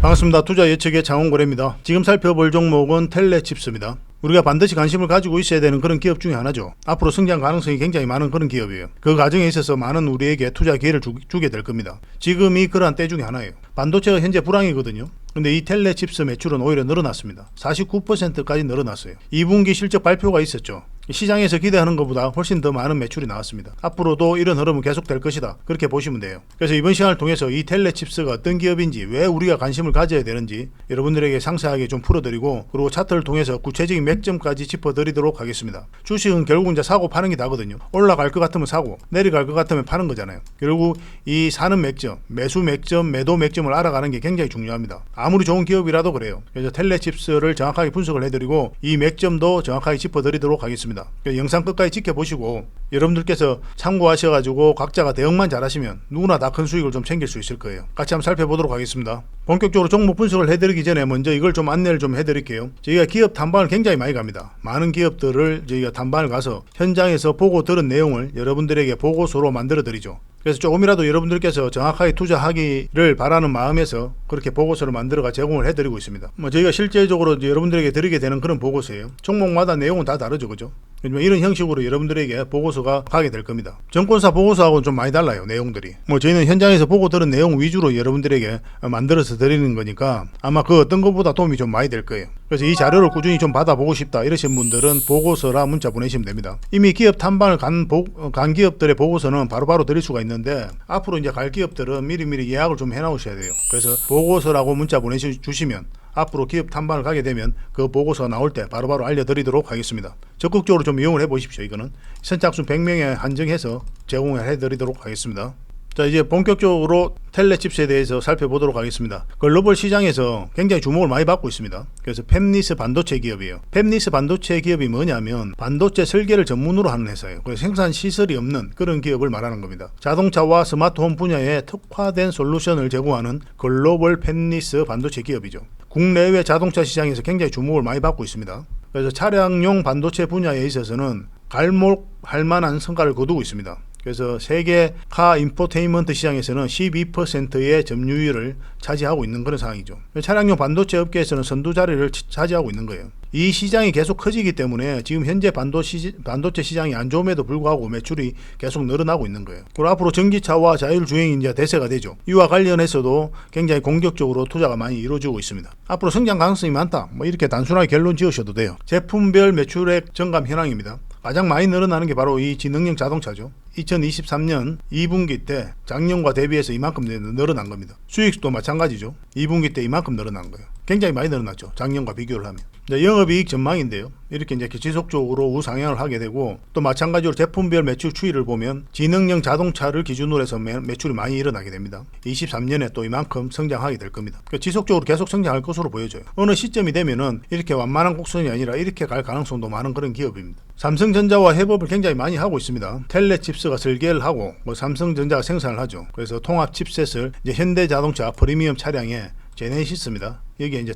반갑습니다. 투자 예측의 장원고래입니다. 지금 살펴볼 종목은 텔레칩스입니다. 우리가 반드시 관심을 가지고 있어야 되는 그런 기업 중에 하나죠. 앞으로 성장 가능성이 굉장히 많은 그런 기업이에요. 그 과정에 있어서 많은 우리에게 투자 기회를 주게 될 겁니다. 지금이 그러한 때 중에 하나예요. 반도체가 현재 불황이거든요. 근데 이 텔레칩스 매출은 오히려 늘어났습니다. 49%까지 늘어났어요. 2분기 실적 발표가 있었죠. 시장에서 기대하는 것보다 훨씬 더 많은 매출이 나왔습니다. 앞으로도 이런 흐름은 계속될 것이다. 그렇게 보시면 돼요. 그래서 이번 시간을 통해서 이 텔레칩스가 어떤 기업인지, 왜 우리가 관심을 가져야 되는지 여러분들에게 상세하게 좀 풀어드리고, 그리고 차트를 통해서 구체적인 맥점까지 짚어드리도록 하겠습니다. 주식은 결국 이제 사고 파는 게 다거든요. 올라갈 것 같으면 사고, 내려갈 것 같으면 파는 거잖아요. 결국 이 사는 맥점, 매수 맥점, 매도 맥점을 알아가는 게 굉장히 중요합니다. 아무리 좋은 기업이라도 그래요. 그래서 텔레칩스를 정확하게 분석을 해드리고 이 맥점도 정확하게 짚어드리도록 하겠습니다. 영상 끝까지 지켜보시고 여러분들께서 참고하셔가지고 각자가 대응만 잘하시면 누구나 다 큰 수익을 좀 챙길 수 있을 거예요. 같이 한번 살펴보도록 하겠습니다. 본격적으로 종목 분석을 해드리기 전에 먼저 이걸 좀 안내를 좀 해드릴게요. 저희가 기업 탐방을 굉장히 많이 갑니다. 많은 기업들을 저희가 탐방을 가서 현장에서 보고 들은 내용을 여러분들에게 보고서로 만들어 드리죠. 그래서 조금이라도 여러분들께서 정확하게 투자하기를 바라는 마음에서 그렇게 보고서를 만들어가 제공을 해드리고 있습니다. 저희가 실제적으로 여러분들에게 드리게 되는 그런 보고서예요. 종목마다 내용은 다 다르죠, 그죠? 이런 형식으로 여러분들에게 보고서가 가게 될 겁니다. 정권사 보고서하고는 좀 많이 달라요, 내용들이. 저희는 현장에서 보고 들은 내용 위주로 여러분들에게 만들어서 드리는 거니까 아마 그 어떤 것보다 도움이 좀 많이 될 거예요. 그래서 이 자료를 꾸준히 좀 받아보고 싶다 이러신 분들은 보고서라 문자 보내시면 됩니다. 이미 기업 탐방을 간 기업들의 보고서는 바로바로 드릴 수가 있는데, 앞으로 이제 갈 기업들은 미리미리 예약을 좀 해놓으셔야 돼요. 그래서 보고서라고 문자 보내주시면 앞으로 기업 탐방을 가게 되면 그 보고서 나올 때 바로바로 알려드리도록 하겠습니다. 적극적으로 좀 이용을 해보십시오. 이거는 선착순 100명에 한정해서 제공을 해드리도록 하겠습니다. 자, 이제 본격적으로 텔레칩스에 대해서 살펴보도록 하겠습니다. 글로벌 시장에서 굉장히 주목을 많이 받고 있습니다. 그래서 팹리스 반도체 기업이에요. 팹리스 반도체 기업이 뭐냐면 반도체 설계를 전문으로 하는 회사예요. 그래서 생산 시설이 없는 그런 기업을 말하는 겁니다. 자동차와 스마트홈 분야에 특화된 솔루션을 제공하는 글로벌 팹리스 반도체 기업이죠. 국내외 자동차 시장에서 굉장히 주목을 많이 받고 있습니다. 그래서 차량용 반도체 분야에 있어서는 갈목할 만한 성과를 거두고 있습니다. 그래서 세계 카 인포테인먼트 시장에서는 12%의 점유율을 차지하고 있는 그런 상황이죠. 차량용 반도체 업계에서는 선두 자리를 차지하고 있는 거예요. 이 시장이 계속 커지기 때문에 지금 현재 반도체 시장이 안 좋음에도 불구하고 매출이 계속 늘어나고 있는 거예요. 그리고 앞으로 전기차와 자율주행이 이제 대세가 되죠. 이와 관련해서도 굉장히 공격적으로 투자가 많이 이루어지고 있습니다. 앞으로 성장 가능성이 많다, 이렇게 단순하게 결론 지으셔도 돼요. 제품별 매출액 증감 현황입니다. 가장 많이 늘어나는 게 바로 이 지능형 자동차죠. 2023년 2분기 때 작년과 대비해서 이만큼 늘어난 겁니다. 수익도 마찬가지죠. 2분기 때 이만큼 늘어난 거예요. 굉장히 많이 늘어났죠. 작년과 비교를 하면. 영업이익 전망인데요. 이렇게 이제 지속적으로 우상향을 하게 되고, 또 마찬가지로 제품별 매출 추이를 보면 지능형 자동차를 기준으로 해서 매출이 많이 일어나게 됩니다. 23년에 또 이만큼 성장하게 될 겁니다. 그러니까 지속적으로 계속 성장할 것으로 보여져요. 어느 시점이 되면은 이렇게 완만한 곡선이 아니라 이렇게 갈 가능성도 많은 그런 기업입니다. 삼성전자와 협업을 굉장히 많이 하고 있습니다. 텔레칩스가 설계를 하고 삼성전자가 생산을 하죠. 그래서 통합 칩셋을 이제 현대자동차 프리미엄 차량에 제네시스입니다. 여기에 이제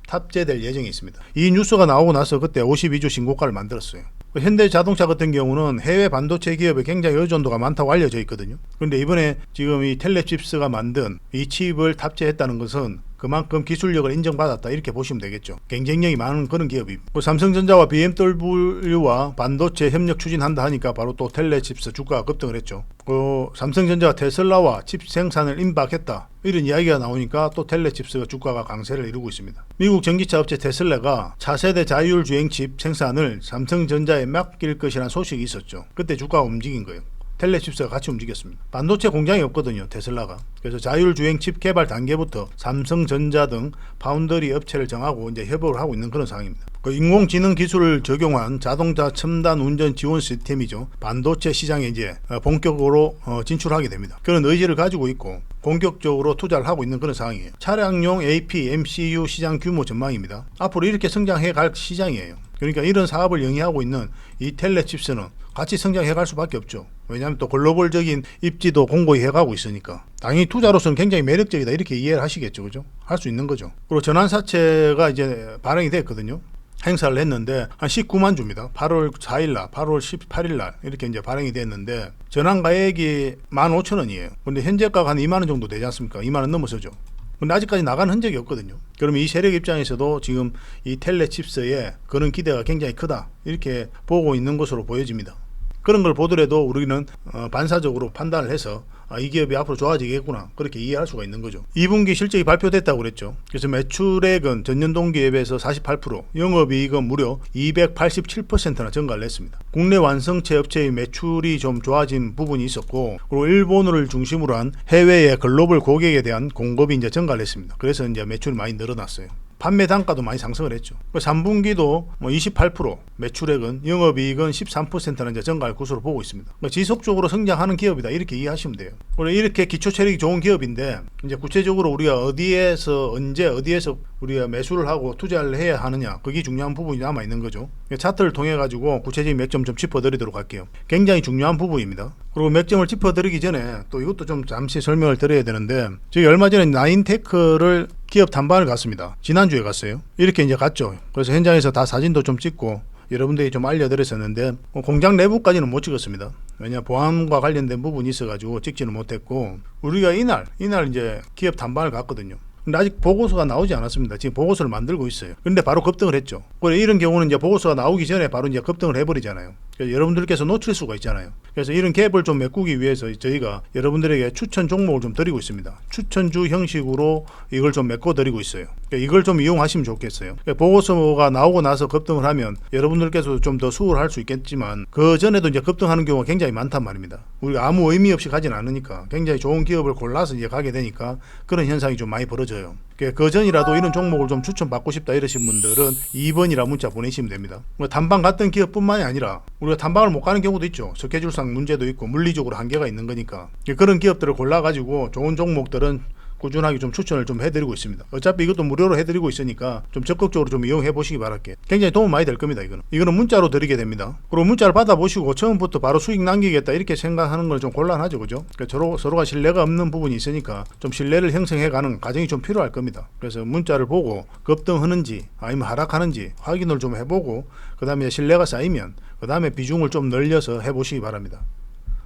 탑재될 예정이 있습니다. 이 뉴스가 나오고 나서 그때 52주 신고가를 만들었어요. 현대자동차 같은 경우는 해외 반도체 기업에 굉장히 의존도가 많다고 알려져 있거든요. 그런데 이번에 지금 이 텔레칩스가 만든 이 칩을 탑재했다는 것은 그만큼 기술력을 인정받았다, 이렇게 보시면 되겠죠. 경쟁력이 많은 그런 기업입니다. 삼성전자와 BMW와 반도체 협력 추진한다 하니까 바로 또 텔레칩스 주가가 급등을 했죠. 삼성전자가 테슬라와 칩 생산을 임박했다, 이런 이야기가 나오니까 또 텔레칩스가 주가가 강세를 이루고 있습니다. 미국 전기차 업체 테슬라가 차세대 자율주행 칩 생산을 삼성전자에 맡길 것이라는 소식이 있었죠. 그때 주가가 움직인 거예요. 텔레칩스가 같이 움직였습니다. 반도체 공장이 없거든요, 테슬라가. 그래서 자율주행 칩 개발 단계부터 삼성전자 등 파운더리 업체를 정하고 이제 협업을 하고 있는 그런 상황입니다. 인공지능 기술을 적용한 자동차 첨단 운전 지원 시스템이죠. 반도체 시장에 이제 본격적으로 진출하게 됩니다. 그런 의지를 가지고 있고 본격적으로 투자를 하고 있는 그런 상황이에요. 차량용 AP, MCU 시장 규모 전망입니다. 앞으로 이렇게 성장해 갈 시장이에요. 그러니까 이런 사업을 영위하고 있는 이 텔레칩스는 같이 성장해 갈 수밖에 없죠. 왜냐하면 또 글로벌적인 입지도 공고히 해가고 있으니까 당연히 투자로서는 굉장히 매력적이다, 이렇게 이해를 하시겠죠. 그죠? 할 수 있는 거죠. 그리고 전환사채가 이제 발행이 됐거든요. 행사를 했는데 한 19만 주입니다. 8월 4일날, 8월 18일날 이렇게 이제 발행이 됐는데 전환가액이 15,000원이에요. 근데 현재가가 한 2만원 정도 되지 않습니까? 2만원 넘어서죠. 근데 아직까지 나간 흔적이 없거든요. 그러면 이 세력 입장에서도 지금 이 텔레칩스에 그런 기대가 굉장히 크다 이렇게 보고 있는 것으로 보여집니다. 그런 걸 보더라도 우리는 반사적으로 판단을 해서 이 기업이 앞으로 좋아지겠구나 그렇게 이해할 수가 있는 거죠. 2분기 실적이 발표됐다고 그랬죠. 그래서 매출액은 전년 동기에 비해서 48%, 영업이익은 무려 287%나 증가를 했습니다. 국내 완성체 업체의 매출이 좀 좋아진 부분이 있었고, 그리고 일본을 중심으로 한 해외의 글로벌 고객에 대한 공급이 이제 증가를 했습니다. 그래서 이제 매출이 많이 늘어났어요. 판매 단가도 많이 상승을 했죠. 3분기도 28%, 매출액은, 영업이익은 13%는 이제 증가할 것으로 보고 있습니다. 지속적으로 성장하는 기업이다 이렇게 이해하시면 돼요. 그리고 이렇게 기초 체력이 좋은 기업인데 이제 구체적으로 우리가 어디에서 언제 어디에서 우리가 매수를 하고 투자를 해야 하느냐 그게 중요한 부분이 남아 있는 거죠. 차트를 통해 가지고 구체적인 맥점 좀 짚어드리도록 할게요. 굉장히 중요한 부분입니다. 그리고 맥점을 짚어드리기 전에 또 이것도 좀 잠시 설명을 드려야 되는데, 저희 얼마 전에 나인테크를 기업 탐방을 갔습니다. 지난주에 갔어요. 이렇게 이제 갔죠. 그래서 현장에서 다 사진도 좀 찍고 여러분들이 좀 알려드렸었는데 공장 내부까지는 못 찍었습니다. 왜냐 보안과 관련된 부분이 있어가지고 찍지는 못했고, 우리가 이날 이제 기업 탐방을 갔거든요. 근데 아직 보고서가 나오지 않았습니다. 지금 보고서를 만들고 있어요. 근데 바로 급등을 했죠. 그래 이런 경우는 이제 보고서가 나오기 전에 바로 이제 급등을 해버리잖아요. 그래서 여러분들께서 놓칠 수가 있잖아요. 그래서 이런 갭을 좀 메꾸기 위해서 저희가 여러분들에게 추천 종목을 좀 드리고 있습니다. 추천주 형식으로 이걸 좀 메꿔 드리고 있어요. 이걸 좀 이용하시면 좋겠어요. 보고서가 나오고 나서 급등을 하면 여러분들께서 좀 더 수월할 수 있겠지만 그 전에도 이제 급등하는 경우가 굉장히 많단 말입니다. 우리가 아무 의미 없이 가진 않으니까 굉장히 좋은 기업을 골라서 이제 가게 되니까 그런 현상이 좀 많이 벌어져요. 그 전이라도 이런 종목을 좀 추천받고 싶다 이러신 분들은 2번이라 문자 보내시면 됩니다. 탐방 갔던 기업뿐만이 아니라 우리가 탐방을 못 가는 경우도 있죠. 스케줄상 문제도 있고 물리적으로 한계가 있는 거니까 그런 기업들을 골라가지고 좋은 종목들은 꾸준하게 좀 추천을 좀 해드리고 있습니다. 어차피 이것도 무료로 해드리고 있으니까 좀 적극적으로 좀 이용해 보시기 바랄게요. 굉장히 도움 많이 될 겁니다. 이거는 문자로 드리게 됩니다. 그리고 문자를 받아보시고 처음부터 바로 수익 남기겠다 이렇게 생각하는 건 좀 곤란하죠, 그죠? 그러니까 서로가 신뢰가 없는 부분이 있으니까 좀 신뢰를 형성해가는 과정이 좀 필요할 겁니다. 그래서 문자를 보고 급등하는지 아니면 하락하는지 확인을 좀 해보고 그 다음에 신뢰가 쌓이면 그 다음에 비중을 좀 늘려서 해보시기 바랍니다.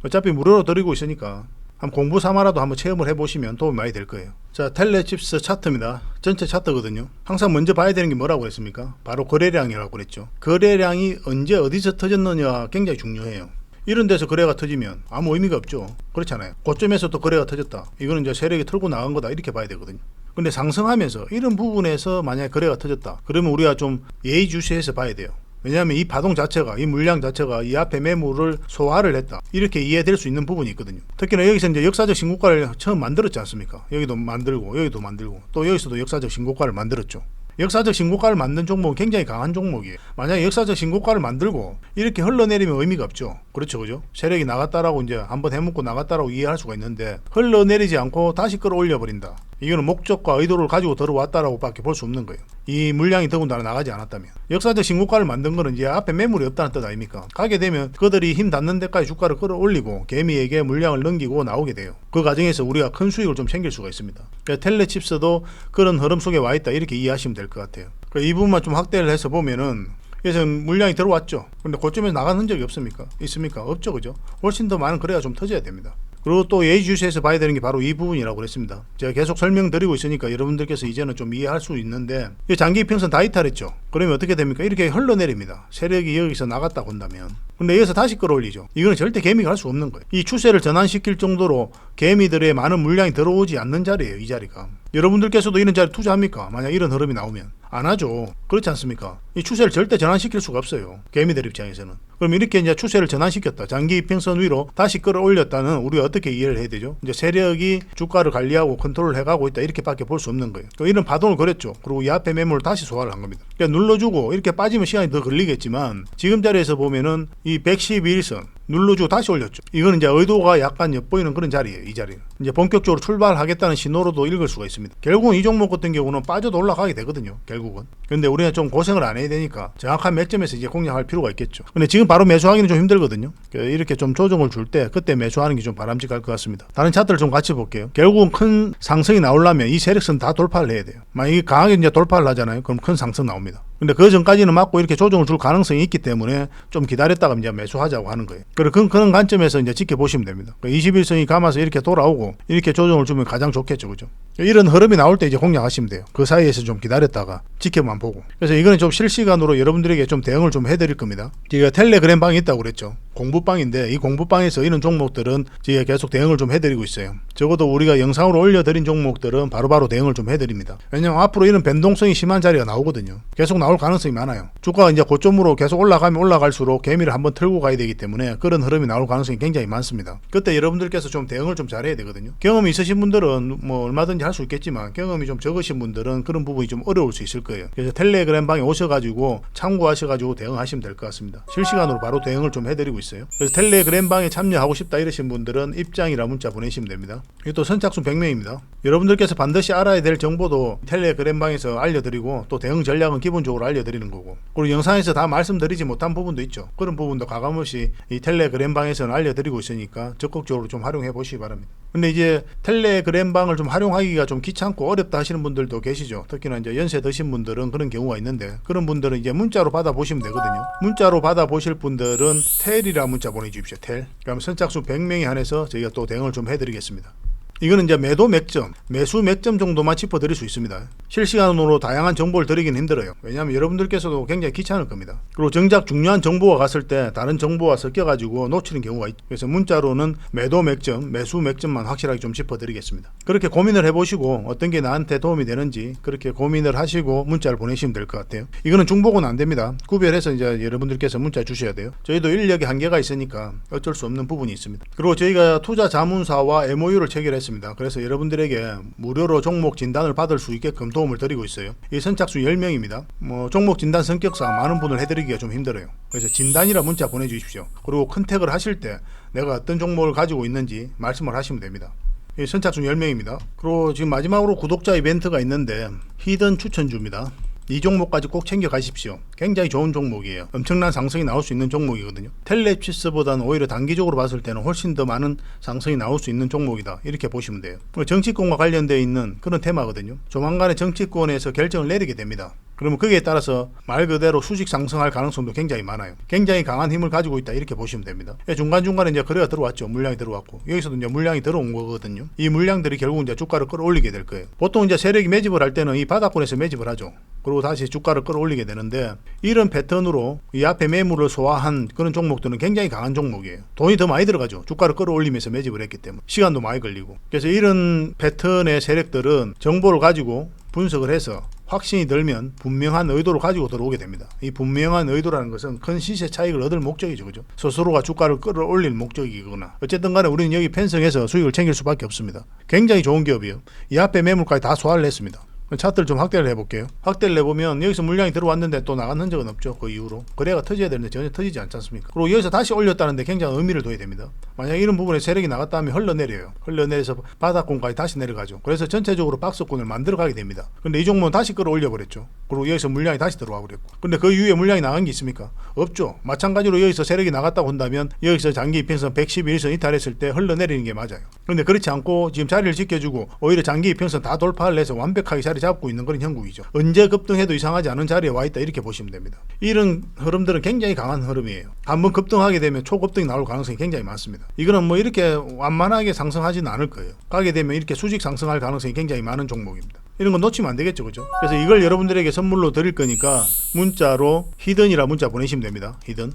어차피 무료로 드리고 있으니까 한번 공부 삼아라도 한번 체험을 해보시면 도움이 많이 될 거예요. 자, 텔레칩스 차트입니다. 전체 차트거든요. 항상 먼저 봐야 되는 게 뭐라고 했습니까? 바로 거래량이라고 그랬죠. 거래량이 언제 어디서 터졌느냐가 굉장히 중요해요. 이런 데서 거래가 터지면 아무 의미가 없죠. 그렇잖아요. 고점에서 또 거래가 터졌다. 이거는 이제 세력이 털고 나간 거다 이렇게 봐야 되거든요. 근데 상승하면서 이런 부분에서 만약에 거래가 터졌다. 그러면 우리가 좀 예의주시해서 봐야 돼요. 왜냐하면 이 파동 자체가, 이 물량 자체가 이 앞에 매물을 소화를 했다 이렇게 이해될 수 있는 부분이 있거든요. 특히나 여기서 이제 역사적 신고가를 처음 만들었지 않습니까? 여기도 만들고 여기도 만들고 또 여기서도 역사적 신고가를 만들었죠. 역사적 신고가를 만든 종목은 굉장히 강한 종목이에요. 만약에 역사적 신고가를 만들고 이렇게 흘러내리면 의미가 없죠. 그렇죠, 그죠? 세력이 나갔다라고 이제 한번 해먹고 나갔다라고 이해할 수가 있는데 흘러내리지 않고 다시 끌어올려 버린다. 이거는 목적과 의도를 가지고 들어왔다라고 밖에 볼 수 없는 거예요. 이 물량이 더군다나 나가지 않았다면. 역사적 신고가를 만든 거는 이제 앞에 매물이 없다는 뜻 아닙니까? 가게 되면 그들이 힘 닿는 데까지 주가를 끌어올리고 개미에게 물량을 넘기고 나오게 돼요. 그 과정에서 우리가 큰 수익을 좀 챙길 수가 있습니다. 그러니까 텔레칩스도 그런 흐름 속에 와 있다 이렇게 이해하시면 될 것 같아요. 그러니까 이 부분만 좀 확대를 해서 보면은 그래서 물량이 들어왔죠. 그런데 고점에서 나간 흔적이 없습니까? 있습니까? 없죠, 그죠? 훨씬 더 많은 거래가 좀 터져야 됩니다. 그리고 또 예의주시에서 봐야 되는 게 바로 이 부분이라고 그랬습니다. 제가 계속 설명드리고 있으니까 여러분들께서 이제는 좀 이해할 수 있는데 장기이평선 다 이탈했죠. 그러면 어떻게 됩니까? 이렇게 흘러내립니다. 세력이 여기서 나갔다 본다면. 근데 여기서 다시 끌어올리죠. 이거는 절대 개미가 할 수 없는 거예요. 이 추세를 전환시킬 정도로 개미들의 많은 물량이 들어오지 않는 자리예요. 이 자리가. 여러분들께서도 이런 자리 투자합니까? 만약 이런 흐름이 나오면. 안 하죠. 그렇지 않습니까? 이 추세를 절대 전환시킬 수가 없어요. 개미들 입장에서는. 그럼 이렇게 이제 추세를 전환시켰다. 장기 이평선 위로 다시 끌어올렸다는 우리가 어떻게 이해를 해야 되죠? 이제 세력이 주가를 관리하고 컨트롤을 해가고 있다. 이렇게밖에 볼 수 없는 거예요. 이런 파동을 그렸죠. 그리고 이 앞에 매물을 다시 소화를 한 겁니다. 그러니까 눌러주고 이렇게 빠지면 시간이 더 걸리겠지만 지금 자리에서 보면은 이 111선 눌러주고 다시 올렸죠. 이거는 이제 의도가 약간 엿보이는 그런 자리예요. 이 자리는. 이제 본격적으로 출발하겠다는 신호로도 읽을 수가 있습니다. 결국은 이 종목 같은 경우는 빠져도 올라가게 되거든요. 결국은. 근데 우리가 좀 고생을 안 해야 되니까 정확한 맥점에서 이제 공략할 필요가 있겠죠. 근데 지금 바로 매수하기는 좀 힘들거든요. 이렇게 좀 조정을 줄 때 그때 매수하는 게 좀 바람직할 것 같습니다. 다른 차트를 좀 같이 볼게요. 결국은 큰 상승이 나오려면 이 세력선 다 돌파를 해야 돼요. 만약에 강하게 이제 돌파를 하잖아요. 그럼 큰 상승 나옵니다. 근데 그 전까지는 맞고 이렇게 조정을 줄 가능성이 있기 때문에 좀 기다렸다가 이제 매수하자고 하는 거예요. 그런 관점에서 이제 지켜보시면 됩니다. 21선이 감아서 이렇게 돌아오고 이렇게 조정을 주면 가장 좋겠죠. 그죠? 이런 흐름이 나올 때 이제 공략하시면 돼요. 그 사이에서 좀 기다렸다가 지켜만 보고. 그래서 이거는 좀 실시간으로 여러분들에게 좀 대응을 좀 해드릴 겁니다. 제가 텔레그램 방이 있다고 그랬죠. 공부방인데 이 공부방에서 이런 종목들은 제가 계속 대응을 좀 해드리고 있어요. 적어도 우리가 영상으로 올려드린 종목들은 바로바로 대응을 좀 해드립니다. 왜냐면 앞으로 이런 변동성이 심한 자리가 나오거든요. 계속 나올 가능성이 많아요. 주가가 이제 고점으로 계속 올라가면 올라갈수록 개미를 한번 틀고 가야 되기 때문에 그런 흐름이 나올 가능성이 굉장히 많습니다. 그때 여러분들께서 좀 대응을 좀 잘해야 되거든요. 경험이 있으신 분들은 뭐 얼마든지 할 수 있겠지만 경험이 좀 적으신 분들은 그런 부분이 좀 어려울 수 있을 거예요. 그래서 텔레그램 방에 오셔가지고 참고하셔가지고 대응하시면 될 것 같습니다. 실시간으로 바로 대응을 좀 해드리고 있어요. 그래서 텔레그램 방에 참여하고 싶다 이러신 분들은 입장이라 문자 보내시면 됩니다. 이것도 선착순 100명입니다. 여러분들께서 반드시 알아야 될 정보도 텔레그램 방에서 알려드리고 또 대응 전략은 기본적으로 알려드리는 거고, 그리고 영상에서 다 말씀드리지 못한 부분도 있죠. 그런 부분도 가감없이 이 텔레그램 방에서는 알려드리고 있으니까 적극적으로 좀 활용해 보시기 바랍니다. 근데 이제 텔레그램 방을 좀 활용하기가 좀 귀찮고 어렵다 하시는 분들도 계시죠. 특히나 이제 연세 드신 분들은 그런 경우가 있는데, 그런 분들은 이제 문자로 받아 보시면 되거든요. 문자로 받아 보실 분들은 텔이라 문자 보내주십시오. 텔. 그럼 선착순 100명에 한해서 저희가 또 대응을 좀 해드리겠습니다. 이거는 이제 매도 맥점, 매수 맥점 정도만 짚어드릴 수 있습니다. 실시간으로 다양한 정보를 드리긴 힘들어요. 왜냐하면 여러분들께서도 굉장히 귀찮을 겁니다. 그리고 정작 중요한 정보가 갔을 때 다른 정보와 섞여가지고 놓치는 경우가 있죠. 그래서 문자로는 매도 맥점, 매수 맥점만 확실하게 좀 짚어드리겠습니다. 그렇게 고민을 해보시고 어떤 게 나한테 도움이 되는지 그렇게 고민을 하시고 문자를 보내시면 될 것 같아요. 이거는 중복은 안 됩니다. 구별해서 이제 여러분들께서 문자 주셔야 돼요. 저희도 인력이 한계가 있으니까 어쩔 수 없는 부분이 있습니다. 그리고 저희가 투자 자문사와 MOU를 체결했습니다. 그래서 여러분들에게 무료로 종목 진단을 받을 수 있게끔 도움을 드리고 있어요. 이 선착순 10명입니다. 종목 진단 성격상 많은 분을 해드리기가 좀 힘들어요. 그래서 진단이라 문자 보내주십시오. 그리고 컨택을 하실 때 내가 어떤 종목을 가지고 있는지 말씀을 하시면 됩니다. 이 선착순 10명입니다. 그리고 지금 마지막으로 구독자 이벤트가 있는데 히든 추천주입니다. 이 종목까지 꼭 챙겨 가십시오. 굉장히 좋은 종목이에요. 엄청난 상승이 나올 수 있는 종목이거든요. 텔레치스보다는 오히려 단기적으로 봤을 때는 훨씬 더 많은 상승이 나올 수 있는 종목이다, 이렇게 보시면 돼요. 정치권과 관련되어 있는 그런 테마거든요. 조만간에 정치권에서 결정을 내리게 됩니다. 그러면 거기에 따라서 말 그대로 수직 상승할 가능성도 굉장히 많아요. 굉장히 강한 힘을 가지고 있다, 이렇게 보시면 됩니다. 중간중간에 이제 거래가 들어왔죠. 물량이 들어왔고, 여기서도 이제 물량이 들어온 거거든요. 이 물량들이 결국 이제 주가를 끌어올리게 될 거예요. 보통 이제 세력이 매집을 할 때는 이 바닥권에서 매집을 하죠. 그리고 다시 주가를 끌어올리게 되는데, 이런 패턴으로 이 앞에 매물을 소화한 그런 종목들은 굉장히 강한 종목이에요. 돈이 더 많이 들어가죠. 주가를 끌어올리면서 매집을 했기 때문에 시간도 많이 걸리고. 그래서 이런 패턴의 세력들은 정보를 가지고 분석을 해서 확신이 들면 분명한 의도를 가지고 들어오게 됩니다. 이 분명한 의도라는 것은 큰 시세 차익을 얻을 목적이죠. 그죠? 스스로가 주가를 끌어올릴 목적이거나 어쨌든 간에 우리는 여기 편성해서 수익을 챙길 수밖에 없습니다. 굉장히 좋은 기업이에요. 이 앞에 매물까지 다 소화를 했습니다. 차트를 좀 확대를 해볼게요. 확대를 해보면 여기서 물량이 들어왔는데 또 나간 흔적은 없죠. 그 이후로 거래가 터져야 되는데 전혀 터지지 않지 않습니까? 그리고 여기서 다시 올렸다는데 굉장히 의미를 둬야 됩니다. 만약 이런 부분에 세력이 나갔다 하면 흘러내려요. 흘러내려서 바닥권까지 다시 내려가죠. 그래서 전체적으로 박스권을 만들어 가게 됩니다. 근데 이 종목은 다시 끌어올려 버렸죠. 그리고 여기서 물량이 다시 들어와 버렸고, 근데 그 이후에 물량이 나간 게 있습니까? 없죠. 마찬가지로 여기서 세력이 나갔다고 한다면 여기서 장기 이평선 111선 이탈했을 때 흘러내리는 게 맞아요. 근데 그렇지 않고 지금 자리를 지켜주고 오히려 장기 이평선 다 돌파를 해서 완벽하게 자리 잡고 있는 그런 형국이죠. 언제 급등해도 이상하지 않은 자리에 와 있다, 이렇게 보시면 됩니다. 이런 흐름들은 굉장히 강한 흐름이에요. 한번 급등하게 되면 초급등이 나올 가능성이 굉장히 많습니다. 이거는 뭐 이렇게 완만하게 상승하지는 않을 거예요. 가게 되면 이렇게 수직 상승할 가능성이 굉장히 많은 종목입니다. 이런 건 놓치면 안 되겠죠. 그죠? 그래서 이걸 여러분들에게 선물로 드릴 거니까 문자로 히든이라 문자 보내시면 됩니다. 히든.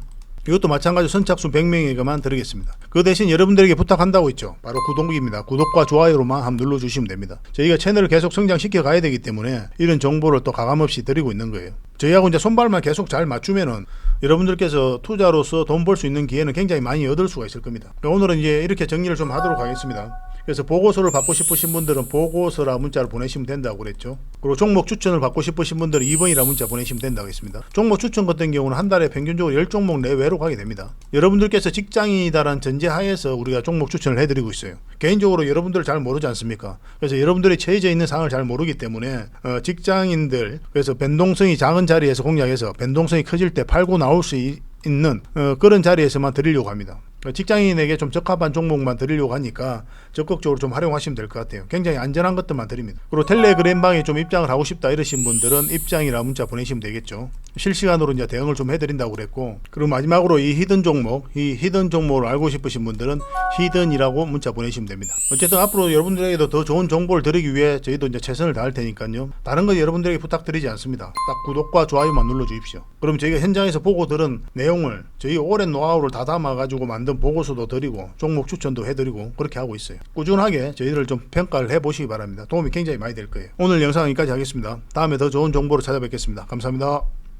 이것도 마찬가지로 선착순 100명에게만 드리겠습니다. 그 대신 여러분들에게 부탁한다고 했죠. 바로 구독입니다. 구독과 좋아요로만 한번 눌러주시면 됩니다. 저희가 채널을 계속 성장시켜 가야 되기 때문에 이런 정보를 또 가감없이 드리고 있는 거예요. 저희하고 이제 손발만 계속 잘 맞추면은 여러분들께서 투자로서 돈 벌 수 있는 기회는 굉장히 많이 얻을 수가 있을 겁니다. 오늘은 이제 이렇게 정리를 좀 하도록 하겠습니다. 그래서 보고서를 받고 싶으신 분들은 보고서라 문자를 보내시면 된다고 그랬죠. 그리고 종목 추천을 받고 싶으신 분들은 2번이라 문자 보내시면 된다고 했습니다. 종목 추천 같은 경우는 한 달에 평균적으로 10종목 내외로 가게 됩니다. 여러분들께서 직장인이다라는 전제하에서 우리가 종목 추천을 해드리고 있어요. 개인적으로 여러분들 잘 모르지 않습니까? 그래서 여러분들이 처해져 있는 상황을 잘 모르기 때문에 직장인들, 그래서 변동성이 작은 자리에서 공략해서 변동성이 커질 때 팔고 나올 수 있는 그런 자리에서만 드리려고 합니다. 직장인에게 좀 적합한 종목만 드리려고 하니까 적극적으로 좀 활용하시면 될 것 같아요. 굉장히 안전한 것들만 드립니다. 그리고 텔레그램방에 좀 입장을 하고 싶다 이러신 분들은 입장이라 문자 보내시면 되겠죠. 실시간으로 이제 대응을 좀 해드린다고 그랬고, 그리고 마지막으로 이 히든 종목을 알고 싶으신 분들은 히든이라고 문자 보내시면 됩니다. 어쨌든 앞으로 여러분들에게도 더 좋은 정보를 드리기 위해 저희도 이제 최선을 다할 테니까요. 다른 거 여러분들에게 부탁드리지 않습니다. 딱 구독과 좋아요만 눌러 주십시오. 그럼 저희가 현장에서 보고 들은 내용을 저희 오랜 노하우를 다 담아가지고 만든 보고서도 드리고 종목 추천도 해드리고 그렇게 하고 있어요. 꾸준하게 저희들을 좀 평가를 해보시기 바랍니다. 도움이 굉장히 많이 될 거예요. 오늘 영상은 여기까지 하겠습니다. 다음에 더 좋은 정보로 찾아뵙겠습니다. 감사합니다.